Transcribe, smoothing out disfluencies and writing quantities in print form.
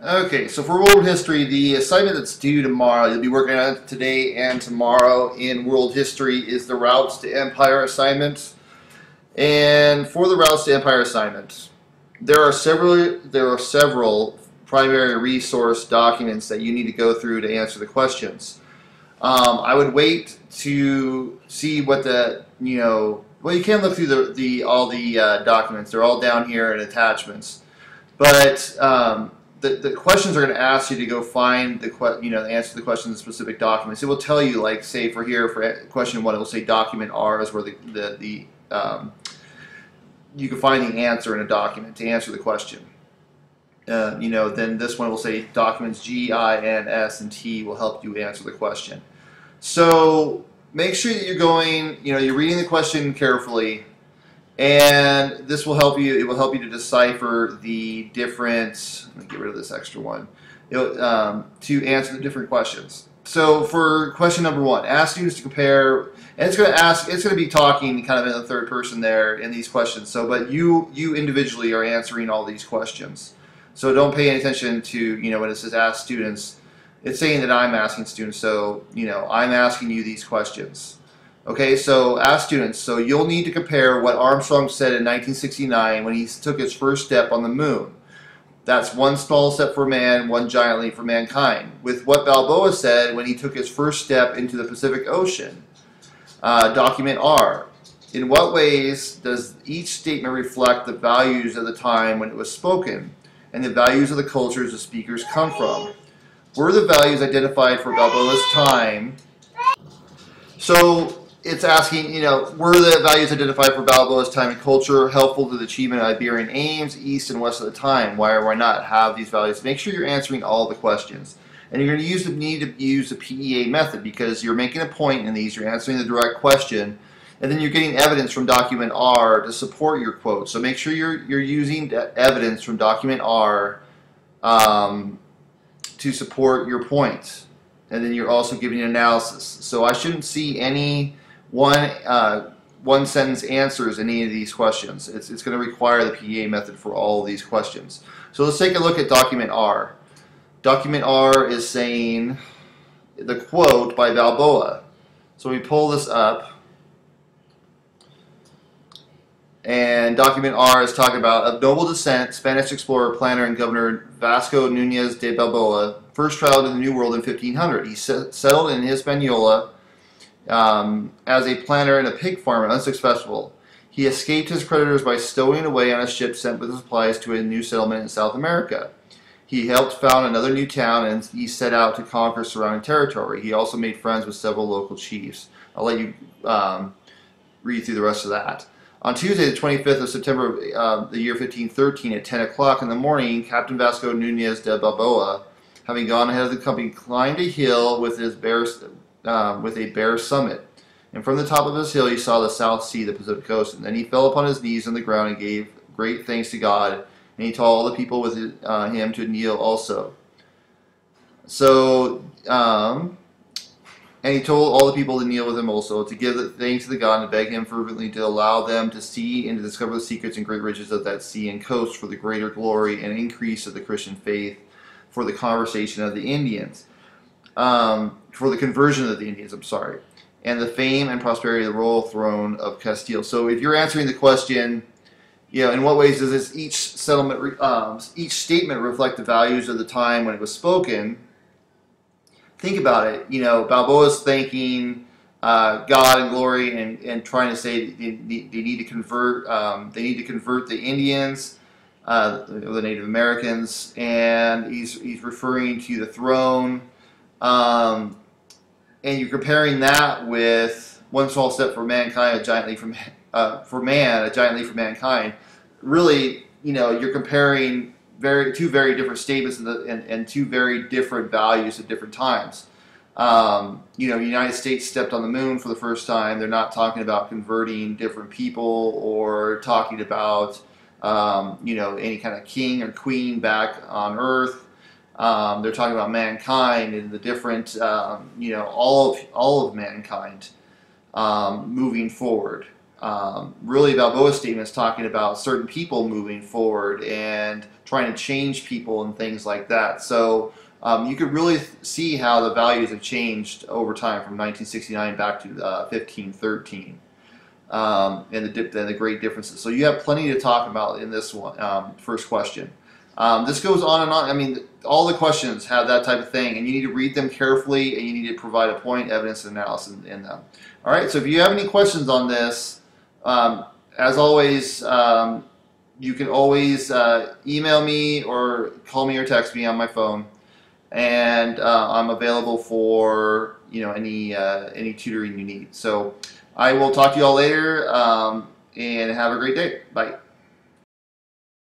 Okay, so for world history, the assignment that's due tomorrow, you'll be working on it today and tomorrow in world history, is the routes to empire assignment. And for the routes to empire assignment, there are several primary resource documents that you need to go through to answer the questions. I would wait to see what well, you can look through all the documents. They're all down here in attachments. But the questions are going to ask you to go find the answer to the question in specific documents. It will tell you, like, say for question 1, it will say document R is where you can find the answer in a document to answer the question. Then this one will say documents G, I, N, S, and T will help you answer the question. So make sure that you're reading the question carefully, and this will help you. It will help you to decipher the different. Let me get rid of this extra one. To answer the different questions. So for question number 1, ask students to compare, and it's going to be talking kind of in the third person there in these questions. So, but you individually are answering all these questions. So don't pay any attention to, when it says ask students, it's saying that I'm asking students. So, I'm asking you these questions. Okay, so ask students. So you'll need to compare what Armstrong said in 1969 when he took his first step on the moon. That's one small step for man, one giant leap for mankind. With what Balboa said when he took his first step into the Pacific Ocean. Document R. In what ways does each statement reflect the values of the time when it was spoken, and the values of the cultures the speakers come from? Were the values identified for Balboa's time? So it's asking, were the values identified for Balboa's time and culture helpful to the achievement of Iberian aims, east and west of the time? Why or why not have these values? Make sure you're answering all the questions. And you're going to need to use the PEA method, because you're making a point in these, you're answering the direct question, and then you're getting evidence from document R to support your quote. So make sure you're using evidence from document R to support your point. And then you're also giving an analysis. So I shouldn't see any one sentence answers in any of these questions. It's going to require the PEA method for all of these questions. So let's take a look at document R. Document R is saying the quote by Balboa. So we pull this up, and document R is talking about of noble descent, Spanish explorer, planner, and governor Vasco Núñez de Balboa first traveled to the New World in 1500. He settled in Hispaniola as a planter and a pig farmer, unsuccessful. He escaped his creditors by stowing away on a ship sent with supplies to a new settlement in South America. He helped found another new town, and he set out to conquer surrounding territory. He also made friends with several local chiefs. I'll let you read through the rest of that. On Tuesday, the 25th of September of the year 1513, at 10 o'clock in the morning, Captain Vasco Núñez de Balboa, having gone ahead of the company, climbed a hill with a bare summit. And from the top of his hill, he saw the South Sea, the Pacific Ocean. Then he fell upon his knees on the ground and gave great thanks to God. And he told all the people with him to kneel also. So, and he told all the people to kneel with him also, to give thanks to the God and to beg him fervently to allow them to see and to discover the secrets and great riches of that sea and coast for the greater glory and increase of the Christian faith, for the conversation of the Indians, for the conversion of the Indians, and the fame and prosperity of the royal throne of Castile. So if you're answering the question, in what ways does each statement reflect the values of the time when it was spoken? Think about it. Balboa's thanking God and glory, and trying to say they need to convert. They need to convert the Indians, the Native Americans, and he's referring to the throne. And you're comparing that with one small step for mankind, a giant leap for man, a giant leap for mankind. Really, you're comparing two very different statements and two very different values at different times. The United States stepped on the moon for the first time. They're not talking about converting different people or talking about any kind of king or queen back on Earth. They're talking about mankind and the different, all of mankind moving forward. Really, Balboa's statement is talking about certain people moving forward and trying to change people and things like that. So you could really see how the values have changed over time from 1969 back to 1513. And the great differences. So you have plenty to talk about in this one, first question. This goes on and on. I mean, all the questions have that type of thing, and you need to read them carefully, and you need to provide a point, evidence, and analysis in them. All right, so if you have any questions on this, as always, you can always email me or call me or text me on my phone, and I'm available for any tutoring you need. So I will talk to you all later, and have a great day. Bye.